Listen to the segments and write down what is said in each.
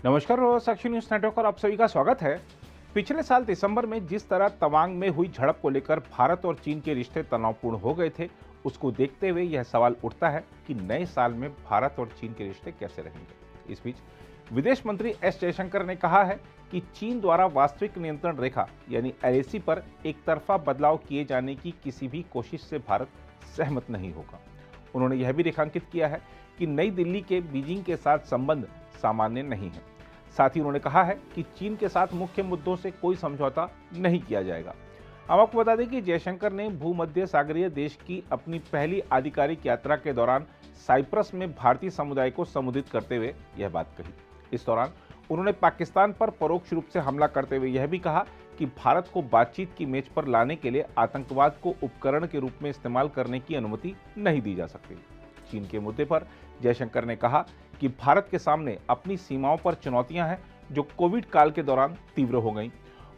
नमस्कार और साक्षी news network और आप सभी का स्वागत है। पिछले साल दिसंबर में जिस तरह तवांग में हुई झड़प को लेकर भारत और चीन के रिश्ते तनावपूर्ण हो गए थे, उसको देखते हुए यह सवाल उठता है कि नए साल में भारत और चीन के रिश्ते कैसे रहेंगे। इस बीच विदेश मंत्री एस जयशंकर ने कहा है कि चीन द्वारा वास्तविक नियंत्रण रेखा यानी LAC पर एक तरफा बदलाव किए जाने की किसी भी कोशिश से भारत सहमत नहीं होगा। उन्होंने यह भी रेखांकित किया है कि नई दिल्ली के बीजिंग के साथ संबंध सामान्य नहीं है। साथ ही उन्होंने कहा है कि चीन के साथ मुख्य मुद्दों से कोई समझौता नहीं किया जाएगा। हम आपको बता दें कि जयशंकर ने भूमध्य सागरीय देश की अपनी पहली आधिकारिक यात्रा के दौरान साइप्रस में भारतीय समुदाय को संबोधित करते हुए यह बात कही। इस दौरान उन्होंने पाकिस्तान पर परोक्ष रूप से हमला करते हुए यह भी कहा कि भारत को बातचीत की मेज पर लाने के लिए आतंकवाद को उपकरण के रूप में इस्तेमाल करने की अनुमति नहीं दी जा सकती। चीन के मुद्दे पर जयशंकर ने कहा कि भारत के सामने अपनी सीमाओं पर चुनौतियां हैं जो कोविड काल के दौरान तीव्र हो गईं।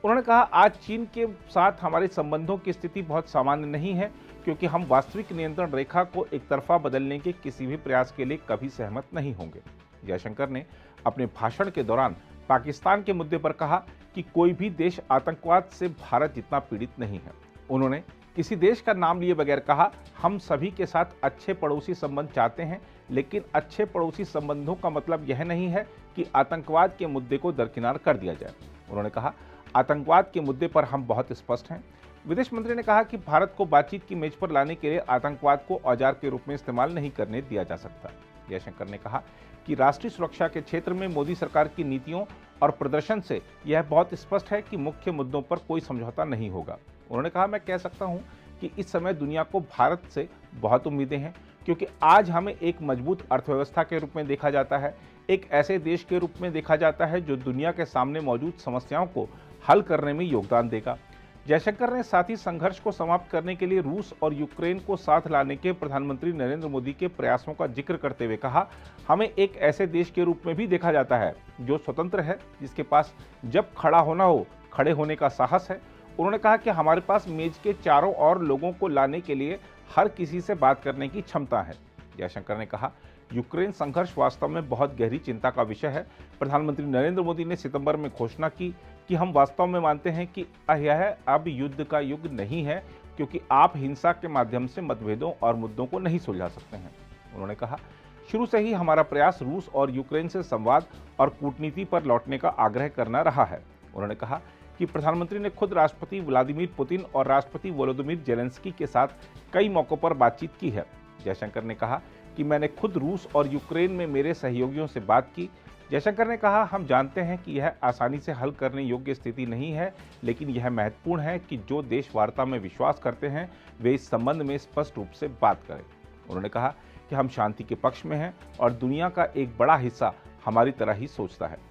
उन्होंने कहा, आज चीन के साथ हमारे संबंधों की स्थिति बहुत सामान्य नहीं है क्योंकि हम वास्तविक नियंत्रण रेखा को एक तरफा बदलने के किसी भी प्रयास के लिए कभी सहमत नहीं होंगे। जयशंकर ने अपने भाषण के दौरान पाकिस्तान के मुद्दे पर कहा कि कोई भी देश आतंकवाद से भारत जितना पीड़ित नहीं है। उन्होंने किसी देश का नाम लिए बगैर कहा, हम सभी के साथ अच्छे पड़ोसी संबंध चाहते हैं, लेकिन अच्छे पड़ोसी संबंधों का मतलब यह नहीं है कि आतंकवाद के मुद्दे को दरकिनार कर दिया जाए। उन्होंने कहा, आतंकवाद के मुद्दे पर हम बहुत स्पष्ट हैं। विदेश मंत्री ने कहा कि भारत को बातचीत की मेज पर लाने के लिए आतंकवाद को औजार के रूप में इस्तेमाल नहीं करने दिया जा सकता। जयशंकर ने कहा कि राष्ट्रीय सुरक्षा के क्षेत्र में मोदी सरकार की नीतियों और प्रदर्शन से यह बहुत स्पष्ट है कि मुख्य मुद्दों पर कोई समझौता नहीं होगा। उन्होंने कहा, मैं कह सकता हूं कि इस समय दुनिया को भारत से बहुत उम्मीदें हैं क्योंकि आज हमें एक मजबूत अर्थव्यवस्था के रूप में देखा जाता है, एक ऐसे देश के रूप में देखा जाता है जो दुनिया के सामने मौजूद समस्याओं को हल करने में योगदान देगा। जयशंकर ने साथ ही संघर्ष को समाप्त करने के लिए रूस और यूक्रेन को साथ लाने के प्रधानमंत्री नरेंद्र मोदी के प्रयासों का जिक्र करते हुए कहा, हमें एक ऐसे देश के रूप में भी देखा जाता है जो स्वतंत्र है, जिसके पास जब खड़ा होना हो खड़े होने का साहस है। उन्होंने कहा कि हमारे पास मेज के चारों ओर लोगों को लाने के लिए हर किसी से बात करने की क्षमता है। जयशंकर ने कहा, यूक्रेन संघर्ष वास्तव में बहुत गहरी चिंता का विषय है। प्रधानमंत्री नरेंद्र मोदी ने सितंबर में घोषणा की कि हम वास्तव में मानते हैं कि यह अब युद्ध का युग नहीं है क्योंकि आप हिंसा के माध्यम से मतभेदों और मुद्दों को नहीं सुलझा सकते हैं। उन्होंने कहा, शुरू से ही हमारा प्रयास रूस और यूक्रेन से संवाद और कूटनीति पर लौटने का आग्रह करना रहा है। उन्होंने कहा कि प्रधानमंत्री ने खुद राष्ट्रपति व्लादिमीर पुतिन और राष्ट्रपति वोलोदिमीर जेलेंस्की के साथ कई मौकों पर बातचीत की है। जयशंकर ने कहा कि मैंने खुद रूस और यूक्रेन में मेरे सहयोगियों से बात की। जयशंकर ने कहा, हम जानते हैं कि यह आसानी से हल करने योग्य स्थिति नहीं है, लेकिन यह महत्वपूर्ण है कि जो देश वार्ता में विश्वास करते हैं वे इस संबंध में स्पष्ट रूप से बात करें। उन्होंने कहा कि हम शांति के पक्ष में हैं और दुनिया का एक बड़ा हिस्सा हमारी तरह ही सोचता है।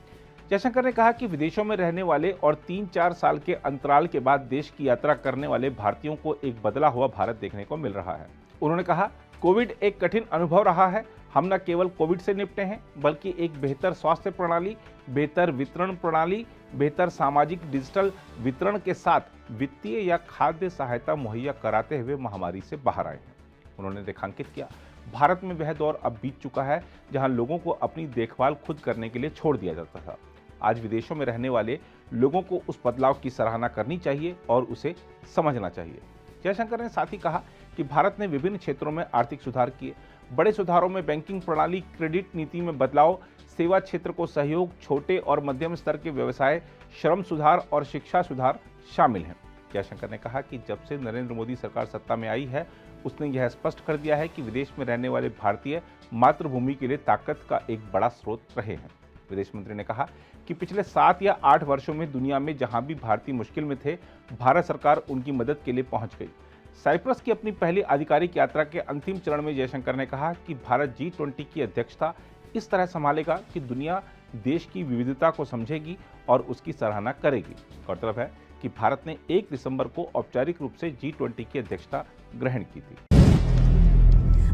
जयशंकर ने कहा कि विदेशों में रहने वाले और 3-4 साल के अंतराल के बाद देश की यात्रा करने वाले भारतीयों को एक बदला हुआ भारत देखने को मिल रहा है। उन्होंने कहा, कोविड एक कठिन अनुभव रहा है। हम न केवल कोविड से निपटे हैं बल्कि एक बेहतर स्वास्थ्य प्रणाली, बेहतर वितरण प्रणाली, बेहतर सामाजिक डिजिटल वितरण के साथ वित्तीय या खाद्य सहायता मुहैया कराते हुए महामारी से बाहर आए हैं। उन्होंने रेखांकित किया, भारत में वह दौर अब बीत चुका है जहां लोगों को अपनी देखभाल खुद करने के लिए छोड़ दिया जाता था। आज विदेशों में रहने वाले लोगों को उस बदलाव की सराहना करनी चाहिए और उसे समझना चाहिए। जयशंकर ने साथ ही कहा कि भारत ने विभिन्न क्षेत्रों में आर्थिक सुधार किए। बड़े सुधारों में बैंकिंग प्रणाली, क्रेडिट नीति में बदलाव, सेवा क्षेत्र को सहयोग, छोटे और मध्यम स्तर के व्यवसाय, श्रम सुधार और शिक्षा सुधार शामिल हैं। जयशंकर ने कहा कि जब से नरेंद्र मोदी सरकार सत्ता में आई है, उसने यह स्पष्ट कर दिया है कि विदेश में रहने वाले भारतीय मातृभूमि के लिए ताकत का एक बड़ा स्रोत रहे हैं। विदेश मंत्री ने कहा कि पिछले 7 या 8 वर्षों में दुनिया में जहां भी भारतीय मुश्किल में थे, भारत सरकार उनकी मदद के लिए पहुंच गई। साइप्रस की अपनी पहली आधिकारिक यात्रा के अंतिम चरण में जयशंकर ने कहा कि भारत G20 की अध्यक्षता इस तरह संभालेगा कि दुनिया देश की विविधता को समझेगी और उसकी सराहना करेगी। गौरतलब है कि भारत ने 1 दिसंबर को औपचारिक रूप से G20 की अध्यक्षता ग्रहण की थी।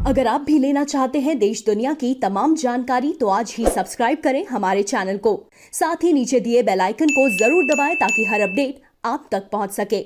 अगर आप भी लेना चाहते हैं देश दुनिया की तमाम जानकारी तो आज ही सब्सक्राइब करें हमारे चैनल को। साथ ही नीचे दिए बेल आइकन को जरूर दबाएं ताकि हर अपडेट आप तक पहुंच सके।